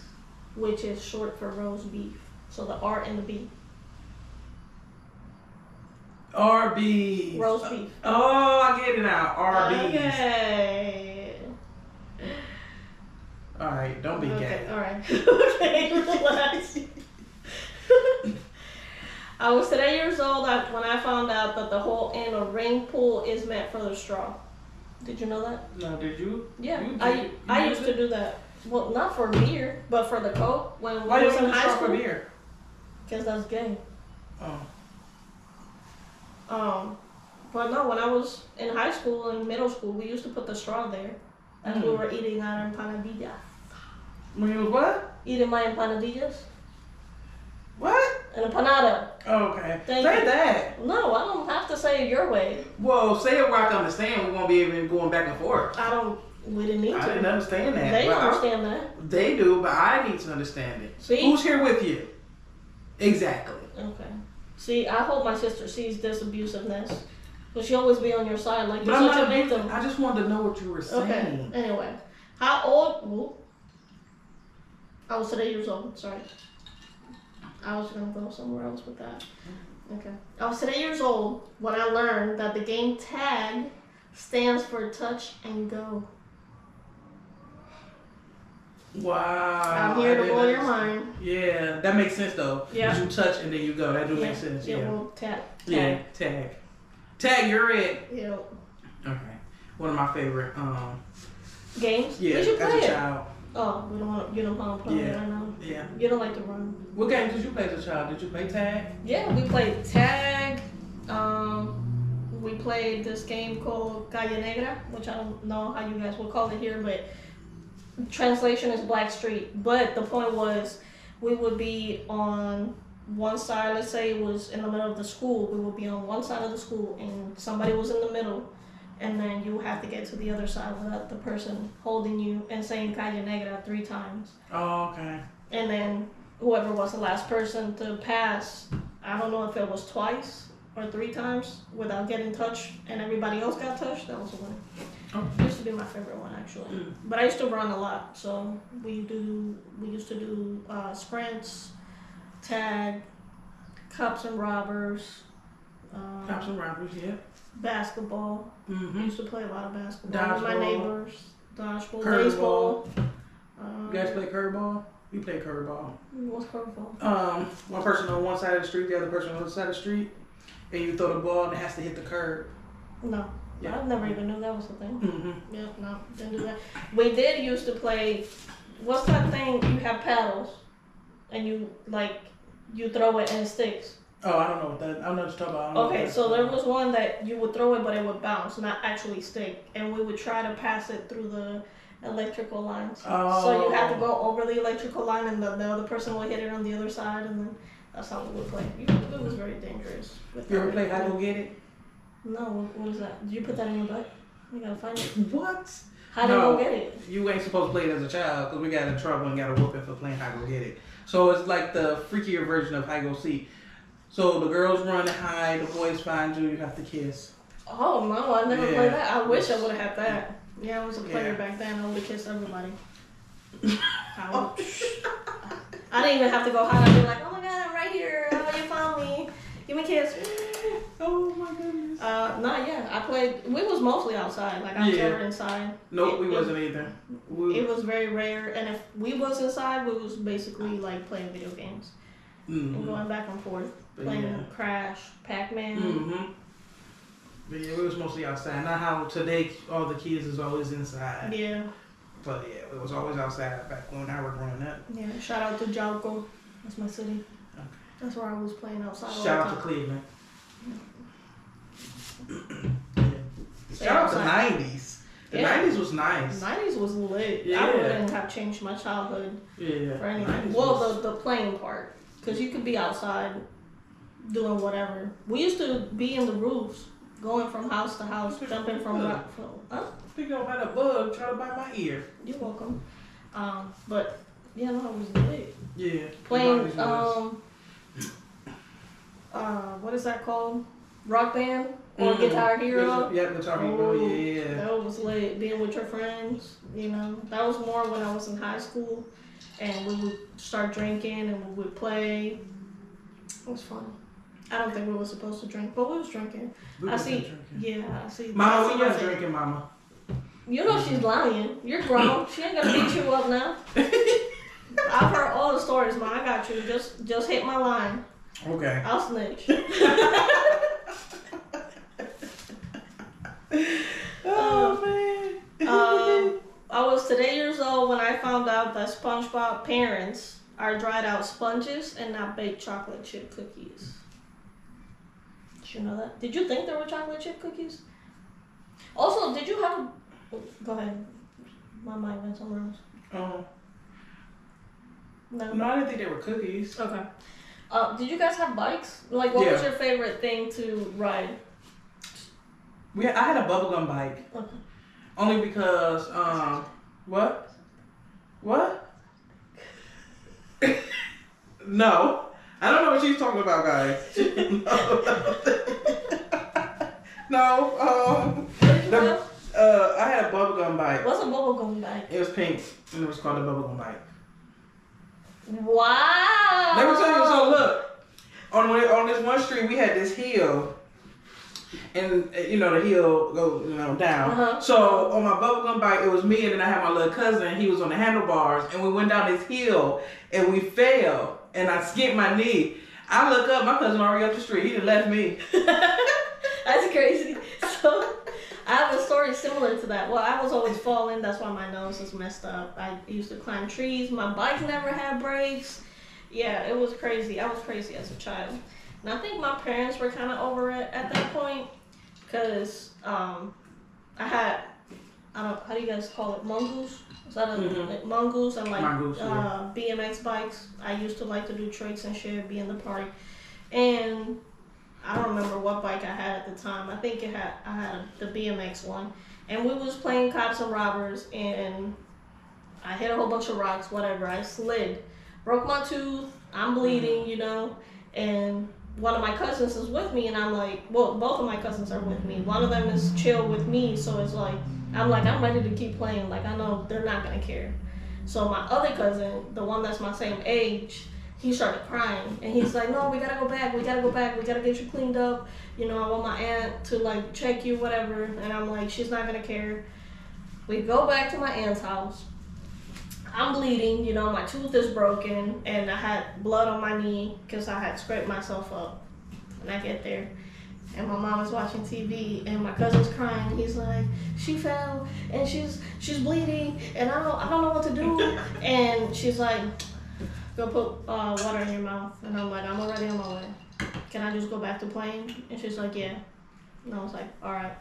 which is short for roast beef. So the R and the B. Arby's. Roast beef. Oh, I get it now. Arby's. Okay. All right, don't be gay. All right. Okay, relax. I was today years old when I found out that the hole in a ring pool is meant for the straw. Did you know that? No, did you? Yeah, You I used to do that. Well, not for beer, but for the Coke when Why I you was in high straw for school. beer? Because that's gay. Oh. But no, when I was in high school and middle school, we used to put the straw there as we were eating our empanadillas. When you was what? Eating my empanadillas. What? An empanada. Oh, okay. Thank Say you. that. No, I don't have to say it your way. Well, say it where I can understand. We won't be even going back and forth. We didn't need to. I didn't understand that. They understand that. They do, but I need to understand it. See? Who's here with you? Exactly. Okay. See, I hope my sister sees this abusiveness. But she always be on your side like you're But such a victim. I just wanted to know what you were saying. Okay. Anyway. How old? Ooh. I was today years old. Sorry. I was going to go somewhere else with that. Okay. I was today years old when I learned that the game tag stands for touch and go. Wow. I'm here to blow your mind. Yeah, that makes sense though. Yeah. You touch and then you go. That do make sense. Yeah, well, tag. Yeah, tag. Tag, you're it. Yeah. Okay. One of my favorite games? Yeah, we should play as a it. child. Oh, you don't want to play it right now. Yeah. You don't like to run. What games did you play as a child? Did you play tag? Yeah, we played tag. We played this game called Calle Negra, which I don't know how you guys will call it here, but translation is Black Street. But the point was, we would be on one side. Let's say it was in the middle of the school. We would be on one side of the school, and somebody was in the middle. And then you have to get to the other side without the person holding you and saying Calle Negra 3 times. Oh, okay. And then whoever was the last person to pass, I don't know if it was twice or 3 times without getting touched and everybody else got touched, that was a win. Oh. It used to be my favorite one actually. But I used to run a lot, so we used to do sprints, tag, cops and robbers. Cops and robbers, yeah. Basketball. Mm-hmm. I used to play a lot of basketball Dodgeball. with my neighbors. Dodgeball, Curveball. baseball. You guys play curveball? We play curveball. What's curveball? One person on one side of the street, the other person on the other side of the street, and you throw the ball and it has to hit the curb. No. Yeah. I never even knew that was a thing. Mm-hmm. Yeah, no, didn't do that. We did used to play, what's that thing, you have paddles, and you throw it and it sticks. Oh, I don't know what that. I don't know what you're talking about. Okay, so there was one that you would throw it, but it would bounce, not actually stick, and we would try to pass it through the electrical lines. Oh. So you have to go over the electrical line, and the other person will hit it on the other side, and then that's how we would play. It was very dangerous. You ever play Hide Go Get It? No, what is that? Did you put that in your butt? You gotta find it. What? How do you go get it? You ain't supposed to play it as a child because we got in trouble and got a whooping for playing Hide Go Get It. So it's like the freakier version of Hide Go Seek. So the girls run and hide, the boys find you, you have to kiss. Oh no, I never played that. I wish I would have had that. Yeah, I was a player back then. I would have kissed everybody. I didn't even have to go hide. I'd be like, oh my god, I'm right here. Oh, you found me. Give me a kiss. Oh my goodness. I played. We was mostly outside. Like I was never inside. Nope, we wasn't either. It was very rare, and if we was inside, we was basically like playing video games and going back and forth, playing Crash, Pac-Man. Mm-hmm. But yeah, we was mostly outside. Not how today all the kids is always inside. Yeah. But yeah, it was always outside back when I was growing up. Yeah. Shout out to Jalco. That's my city. Okay. That's where I was playing outside. Shout out to Cleveland. Shout out to the 90s. The 90s was nice. The 90s was lit. Yeah. I wouldn't have changed my childhood for anything. Well, the playing part. Because you could be outside doing whatever. We used to be in the roofs, going from house to house, jumping from rock. Speaking of had a bug trying to bite my ear. You're welcome. But yeah, no, it was lit. Yeah. Playing what is that called? Rock Band or Guitar Hero. Yeah, Guitar Hero. Yeah. That was lit. Being with your friends, that was more when I was in high school, and we would start drinking and we would play. It was fun. I don't think we were supposed to drink, but we was drinking. I see. Mama, we was drinking, Mama. You know she's lying. You're grown. She ain't gonna beat you up now. I've heard all the stories, man. I got you. Just hit my line. Okay. I'll snitch. Oh man. I was today years old when I found out that SpongeBob parents are dried out sponges and not baked chocolate chip cookies. Did you know that? Did you think there were chocolate chip cookies? Also, did you have? Go ahead. My mind went somewhere else. No, I didn't think they were cookies. Okay. Did you guys have bikes? Like, what was your favorite thing to ride? I had a bubblegum bike. Okay. Only because, what? No. I don't know what she's talking about, guys. No. I had a bubblegum bike. What's a bubblegum bike? It was pink, and it was called a bubblegum bike. Wow. Let me tell you, so look. On this one street, we had this hill. And the hill goes down. Uh-huh. So on my bubblegum bike, it was me, and then I had my little cousin. He was on the handlebars, and we went down this hill, and we fell, and I skipped my knee. I look up, my cousin already up the street. He done left me. That's crazy. So I have a story similar to that. Well, I was always falling. That's why my nose is messed up. I used to climb trees. My bike never had brakes. Yeah, it was crazy. I was crazy as a child. And I think my parents were kind of over it at that point because I had, how do you guys call it, mongoose? Is that mongoose and Mongoose, yeah. BMX bikes? I used to like to do tricks and shit, be in the park. And I don't remember what bike I had at the time. I think I had the BMX one. And we was playing cops and robbers, and I hit a whole bunch of rocks, whatever. I slid, broke my tooth, I'm bleeding, and one of my cousins is with me, and I'm like, well, both of my cousins are with me. One of them is chill with me, so it's like, I'm ready to keep playing. Like, I know they're not gonna care. So my other cousin, the one that's my same age, he started crying, and he's like, no, we gotta go back, we gotta get you cleaned up. I want my aunt to like check you, whatever. And I'm like, she's not gonna care. We go back to my aunt's house. I'm bleeding, my tooth is broken, and I had blood on my knee because I had scraped myself up. And I get there, and my mom is watching TV, and my cousin's crying. He's like, she fell, and she's bleeding, and I don't know what to do. And she's like, go put water in your mouth. And I'm like, I'm already on my way. Can I just go back to playing? And she's like, yeah. And I was like, all right.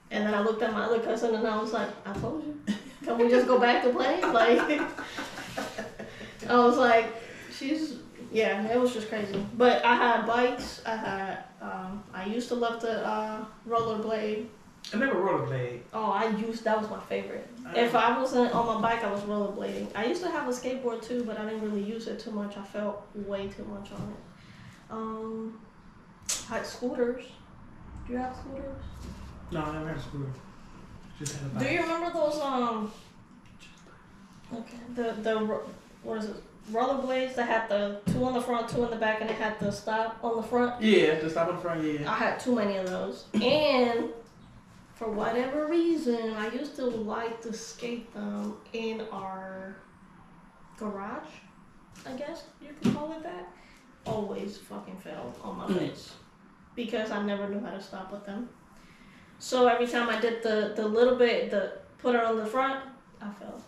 And then I looked at my other cousin, and I was like, I told you. Can we just go back to playing? Like, I was like, it was just crazy. But I had bikes. I used to love to rollerblade. I never rollerblade. Oh, that was my favorite. If I wasn't on my bike, I was rollerblading. I used to have a skateboard too, but I didn't really use it too much. I felt way too much on it. I had scooters. Do you have scooters? No, I never had a scooter. Just had a bike. Do you remember those the what is it? Rollerblades that had the 2 on the front, 2 in the back, and it had the stop on the front? Yeah, the stop on the front, yeah. I had too many of those. And for whatever reason, I used to like to skate them in our garage, I guess you could call it that. Always fucking fell on my face because I never knew how to stop with them. So every time I did the little bit, put it on the front, I fell.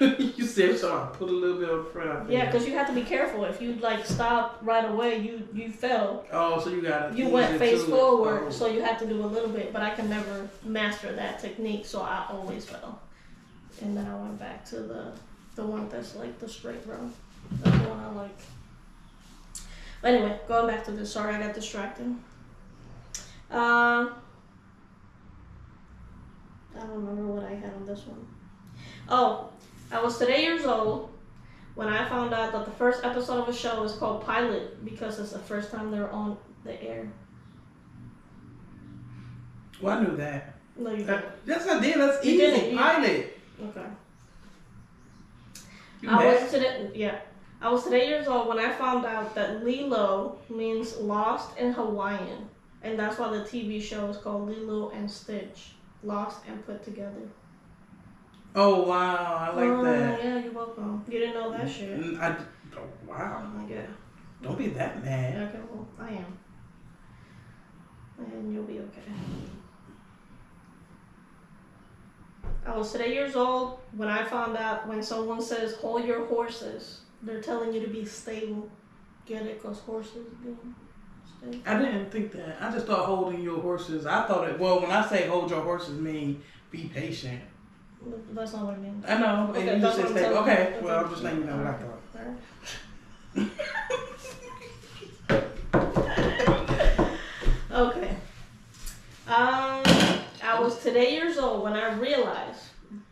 You said so. I put a little bit on the front. Yeah, because you have to be careful. If you stop right away, you fell. Oh, so you got it. You went face forward, so you have to do a little bit. But I can never master that technique, so I always fell. And then I went back to the one that's like the straight row. That's the one I like. But anyway, going back to this. Sorry, I got distracted. I don't remember what I had on this one. Oh, I was today years old when I found out that the first episode of a show is called Pilot because it's the first time they're on the air. Well, I knew that. No, you didn't. Yes, I did. That's You easy. didn't. Pilot. Okay. You I mad? was today years old when I found out that Lilo means lost in Hawaiian. And that's why the TV show is called Lilo and Stitch. Lost and put together. Oh, wow. I like that. Yeah, you're welcome. You didn't know that shit. Wow. Oh my god. Don't be that mad. Okay, well, I am. And you'll be okay. I was today years old when I found out when someone says, hold your horses, they're telling you to be stable. Get it? Because horses be stable. I didn't think that. I just thought holding your horses. I thought when I say hold your horses mean be patient. That's not what I mean. I know. Okay, and you just said stable. Okay, well, I'm just letting you know what I thought. Okay. today years old when I realized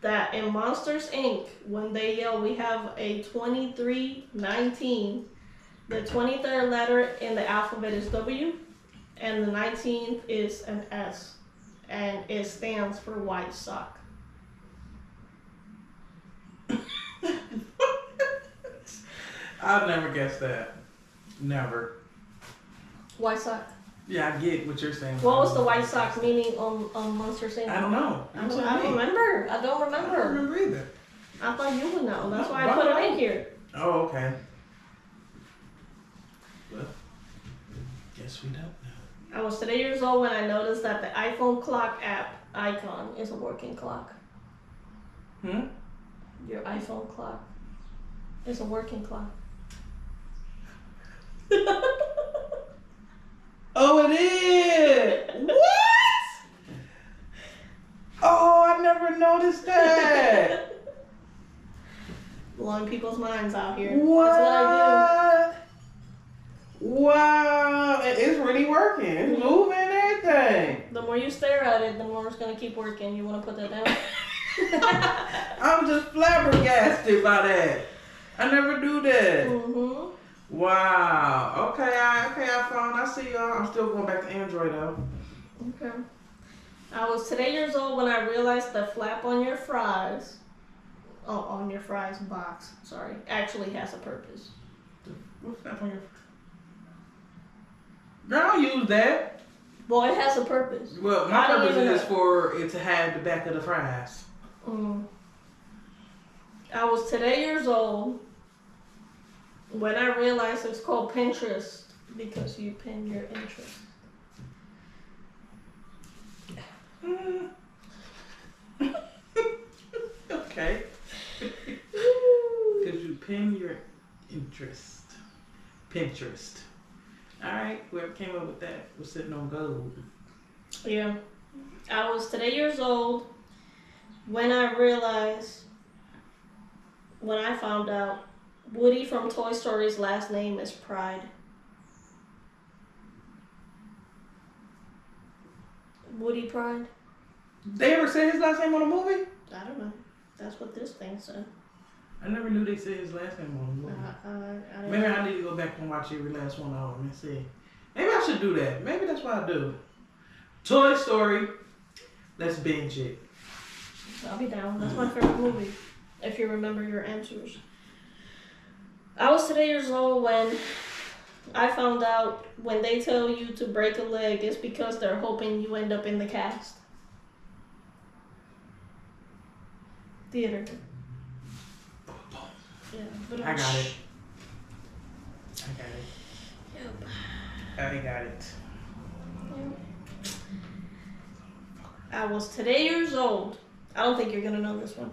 that in Monsters Inc., when they yell, we have a 2319, the 23rd letter in the alphabet is W, and the 19th is an S, and it stands for White Sock. I'll never guess that. Never. White Sock. Yeah, I get what you're saying. What was the White Sox meaning on Monsters Inc.? I don't know. I don't remember. I don't remember. I don't remember either. I thought you would know. That's why I put it in here. Oh, okay. Well, guess we don't know. I was today years old when I noticed that the iPhone clock app icon is a working clock. Your iPhone clock is a working clock. Oh, it is! What? Oh, I never noticed that. Blowing people's minds out here. What? That's what I Wow, it's really working. It's moving and everything. do. The more you stare at it, the more it's gonna keep working. You wanna put that down? I'm just flabbergasted by that. I never do that. Mm-hmm. Wow. Okay, iPhone. I see y'all. I'm still going back to Android though. Okay. I was today years old when I realized the flap on your fries, on your fries box, sorry, actually has a purpose. What's that on your? Girl, I don't use that. Well, it has a purpose. Well, my purpose is for it to have the back of the fries. I was today years old when I realized it's called Pinterest because you pin your interest. Okay. Because you pin your interest. Pinterest. Alright, whoever came up with that was sitting on gold. Yeah. I was today years old when I found out Woody from Toy Story's last name is Pride. Woody Pride? They ever say his last name on a movie? I don't know. That's what this thing said. I never knew they said his last name on a movie. Maybe I need to go back and watch every last one of them and see. Maybe I should do that. Maybe that's what I do. Toy Story. Let's binge it. I'll be down. That's my favorite movie. If you remember your answers. I was today years old when I found out when they tell you to break a leg, it's because they're hoping you end up in the cast. Theater. Yeah, but I got it. Yep. I got it. Yep. I was today years old. I don't think you're gonna know this one.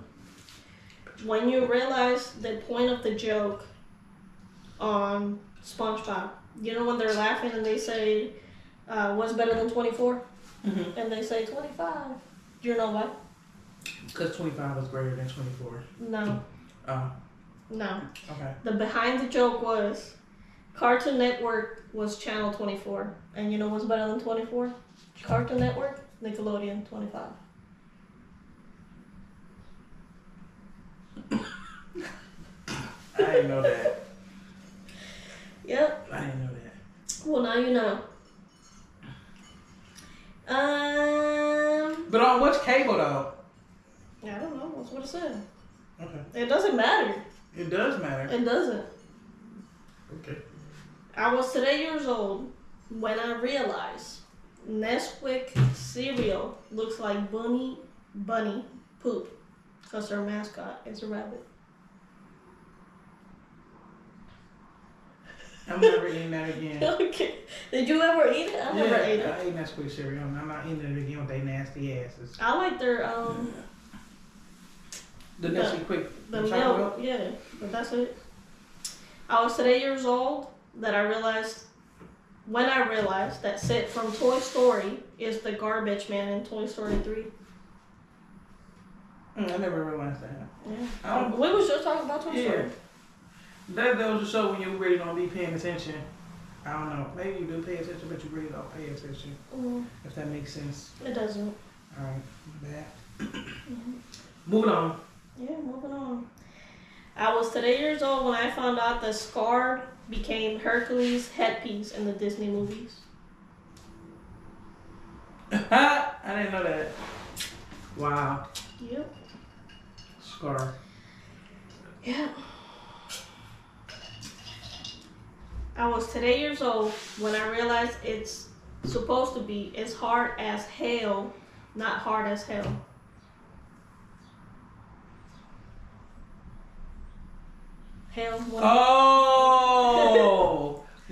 When you realize the point of the joke on SpongeBob, you know when they're laughing and they say, "What's better than 24?" Mm-hmm. And they say 25. Do you know why? Because 25 is greater than 24. No. Oh. No. Okay. The behind the joke was Cartoon Network was channel 24. And you know what's better than 24? Cartoon Network, Nickelodeon, 25. I didn't know that. Yep. I didn't know that. Well, now you know. But on which cable though? I don't know. That's what it said. Okay. It doesn't matter. It does matter. It doesn't. Okay. I was today years old when I realized Nesquik cereal looks like bunny poop because their mascot is a rabbit. I'm never eating that again. Okay. Did you ever eat it? I never ate it. I ate Nesquik cereal. I'm not eating it again with they nasty asses. I like their The Nesquik the milk, yeah, but that's it. I was today years old when I realized that Sid from Toy Story is the garbage man in Toy Story 3. I never realized that. Yeah. We was just talking about Toy Story. That was a show when you really don't be paying attention. I don't know. Maybe you do pay attention, but you really don't pay attention. Mm. If that makes sense. It doesn't. Alright, back. Moving on. Yeah, moving on. I was 3 years old when I found out that Scar became Hercules' headpiece in the Disney movies. I didn't know that. Wow. Yep. Scar. Yeah. I was 3 years old when I realized it's supposed to be as hard as hell, not hard as hell. Hell. What? Oh!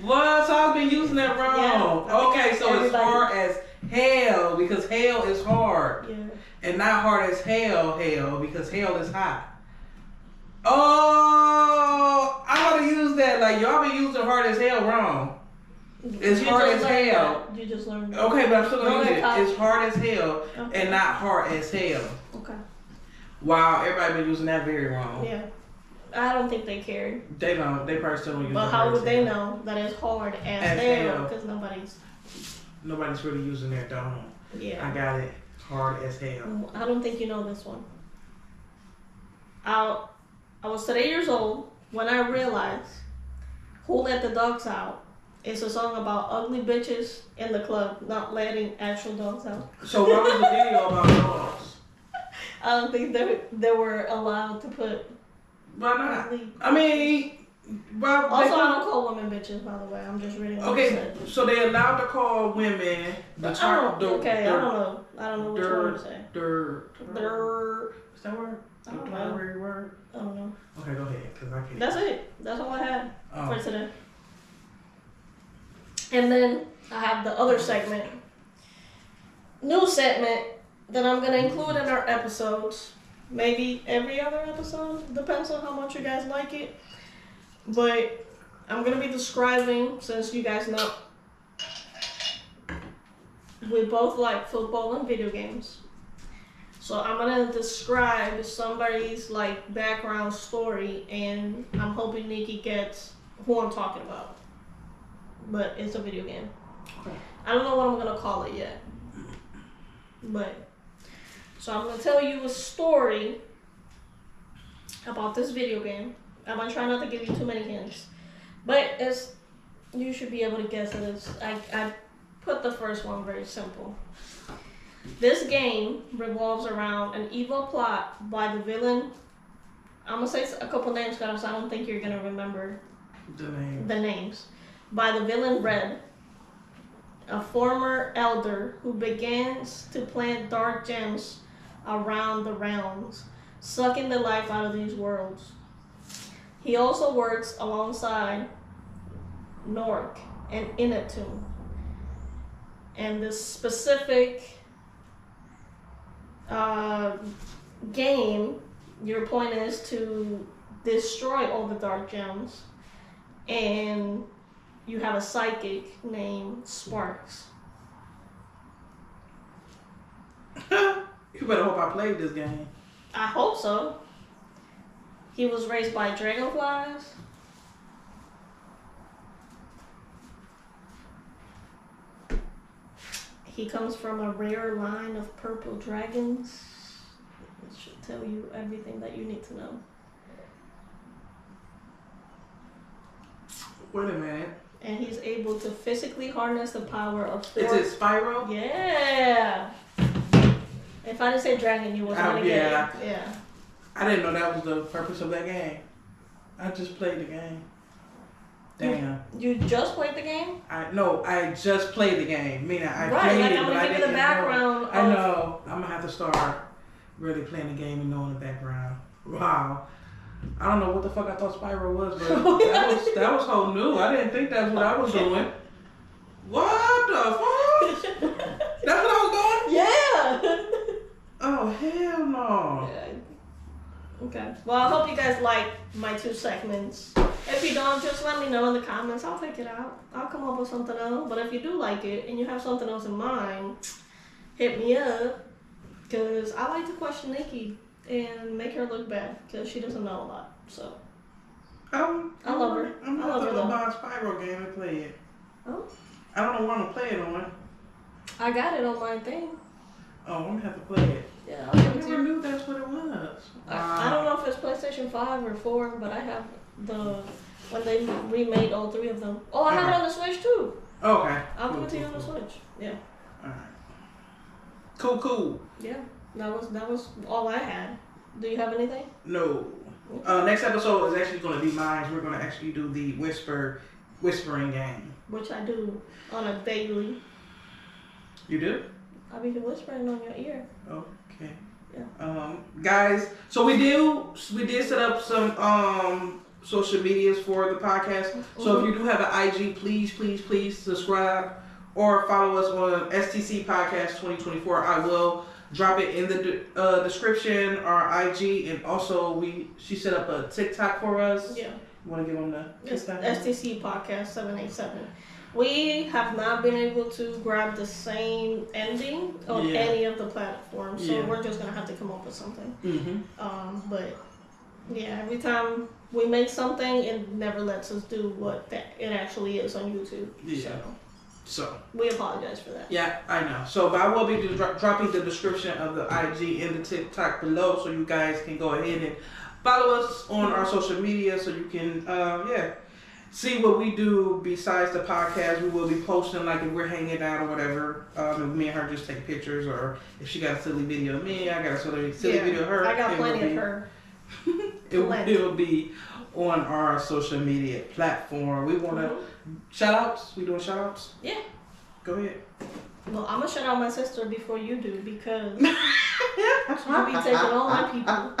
What? So I've been using that wrong. Yeah, okay, so it's hard as hell because hell is hard. Yeah. And not hard as hell because hell is hot. Oh! I gotta use that. Like, y'all been using hard as hell wrong. It's hard as hell. You just learned that. Okay, but I'm still gonna use it. College. It's hard as hell and not hard as hell. Okay. Wow, everybody been using that very wrong. Yeah. I don't think they cared. They don't. They probably still don't use it. But how would they know that it's hard as hell? Because nobody's really using that though. Yeah. I got it. Hard as hell. I don't think you know this one. I was 3 years old when I realized Who Let the Dogs Out. It's a song about ugly bitches in the club not letting actual dogs out. So what was the video about dogs? I don't think they were allowed to put. Why not? I mean, well, also, I don't call women bitches, by the way. I'm just reading. Okay, so they allowed to call women I don't know what you want to say. Is that word? I don't know. Word? I don't know. Okay, go ahead, cause I can't. That's it. That's all I had for today. And then I have the other segment, new segment that I'm gonna include in our episodes. Maybe every other episode, depends on how much you guys like it. But I'm gonna be describing, since you guys know we both like football and video games. So I'm gonna describe somebody's like background story, and I'm hoping Nikki gets who I'm talking about. But it's a video game. Okay. I don't know what I'm gonna call it yet. So I'm gonna tell you a story about this video game. I'm gonna try not to give you too many hints, but you should be able to guess it. I put the first one very simple. This game revolves around an evil plot by the villain. I'm gonna say a couple names because I don't think you're gonna remember the names. By the villain Red, a former elder who begins to plant dark gems around the realms, sucking the life out of these worlds. He also works alongside Nork and Inatune. And this specific game, your point is to destroy all the dark gems, and you have a psychic named Sparks. You better hope I played this game. I hope so. He was raised by dragonflies. He comes from a rare line of purple dragons. It should tell you everything that you need to know. Wait a minute. And he's able to physically harness the power of Is it Spyro? Yeah. If I didn't say dragon, you wasn't gonna get it. Yeah. I didn't know that was the purpose of that game. I just played the game. Damn. You just played the game? I just played the game. Meaning I right, played like it, I'm but gonna I give you didn't the background. know. I know. I'm gonna have to start really playing the game and knowing the background. Wow. I don't know what the fuck I thought Spyro was, but that was whole new. I didn't think that's what I was doing. What the fuck? That's what I was doing? Yeah. Oh hell no. Yeah. Okay. Well, I hope you guys like my two segments. If you don't, just let me know in the comments. I'll pick it out. I'll come up with something else. But if you do like it and you have something else in mind, hit me up. Because I like to question Nikki and make her look bad. Because she doesn't know a lot. So, I love her. I'm I love her gonna though. buy a Spyro game and play it. Oh? I don't know where I'm gonna play it on. I got it on my thing. Oh, I'm gonna have to play it. Yeah, I never knew that's what it was. I don't know if it's PlayStation 5 or 4, but I have when they remade all 3 of them. Oh, I have it on the Switch too. Okay. I'll give it to you on the Switch. Yeah. Alright. Cool. Yeah. That was all I had. Do you have anything? No. Next episode is actually going to be mine. We're going to actually do the whispering game. Which I do on a daily. You do? I'll be whispering on your ear. Okay. Yeah. Guys, so we did set up some social medias for the podcast. Mm-hmm. So if you do have an IG, please subscribe or follow us on STC Podcast 2024. I will drop it in the description, our IG, and also she set up a TikTok for us. Yeah. You want to get on the TikTok? STC Podcast 787. We have not been able to grab the same ending on any of the platforms, so we're just gonna have to come up with something. Mm-hmm. But yeah, every time we make something, it never lets us do what it actually is on YouTube. Yeah. So we apologize for that. Yeah, I know. So, but I will be dropping the description of the IG and the TikTok below, so you guys can go ahead and follow us on our social media, so you can see what we do besides the podcast. We will be posting, like, if we're hanging out or whatever. If me and her just take pictures, or if she got a silly video of me, I got a silly video of her. I got plenty of her. It will be on our social media platform. We want to shout outs. We doing shout outs? Yeah. Go ahead. Well, I'm gonna shout out my sister before you do, because she'll be taking all my people.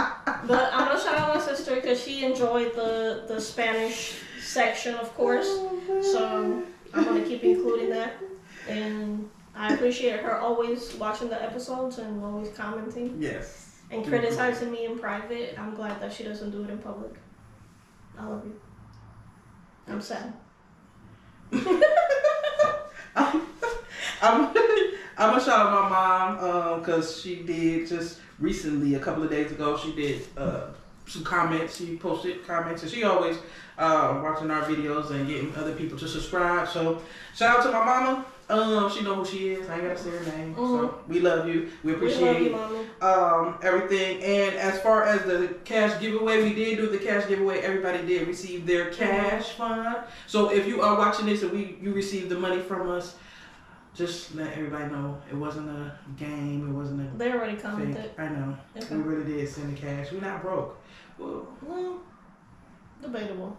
But I'm gonna shout out my sister because she enjoyed the Spanish section, of course. So I'm gonna keep including that, and I appreciate her always watching the episodes and always commenting. Yes. And criticizing me in private. I'm glad that she doesn't do it in public. I love you. I'm sad. I'm gonna shout out my mom because she did just recently, a couple of days ago, she did some comments. She posted comments, and she always watching our videos and getting other people to subscribe. So shout out to my mama. She know who she is. I ain't gotta say her name. So we love you. We appreciate you, everything. And as far as the cash giveaway, we did do the cash giveaway. Everybody did receive their cash fund. So if you are watching this and you received the money from us, just let everybody know it wasn't a game. It wasn't a. They already commented. Fake. I know. Okay. We really did send the cash. We're not broke. Well, debatable.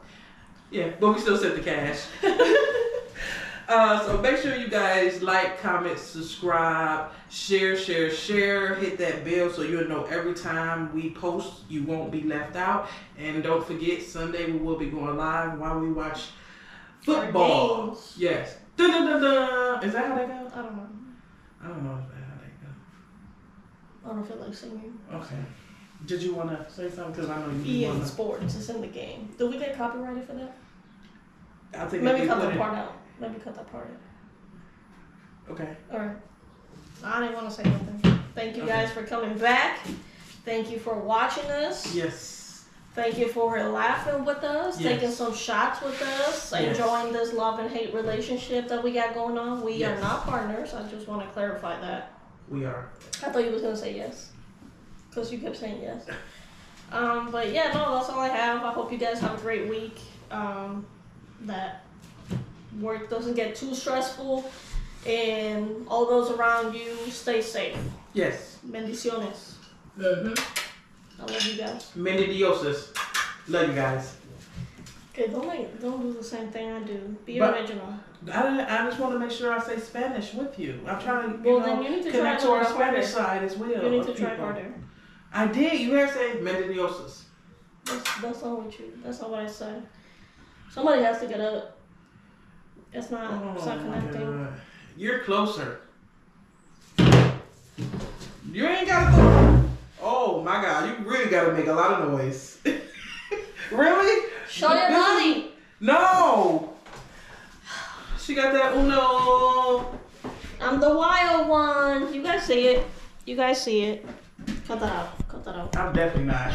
Yeah, but we still sent the cash. So make sure you guys like, comment, subscribe, share, hit that bell so you'll know every time we post, you won't be left out. And don't forget, Sunday we will be going live while we watch football. Yes. Dun, dun, dun, dun. Is that how they go? I don't know. I don't know if that's how they go. I don't feel like singing. Okay. Did you want to say something? Because I know you EA wanna... Sports is in the game. Do we get copyrighted for that? I think maybe cut that part out. Maybe cut that part out. Okay. Alright. I didn't want to say nothing. Thank you guys for coming back. Thank you for watching us. Yes. Thank you for laughing with us, taking some shots with us, enjoying this love and hate relationship that we got going on. We are not partners. I just want to clarify that. We are. I thought you was going to say yes. Because you kept saying yes. But yeah, no, that's all I have. I hope you guys have a great week. That work doesn't get too stressful, and all those around you stay safe. Yes. Bendiciones. I love you guys. Bendidiosas. Love you guys. Okay, don't do the same thing I do. Be original. I just want to make sure I say Spanish with you. I'm trying to then you need to connect to our Spanish side as well. You need to try harder. I did. You heard say Bendidiosas. That's not what that's not what I said. Somebody has to get up. It's not connecting. You're closer. You ain't gotta go. Oh my God, you really gotta make a lot of noise. Really? Show your body. No. She got that Uno. I'm the wild one. You guys see it. Cut that out. I'm definitely not.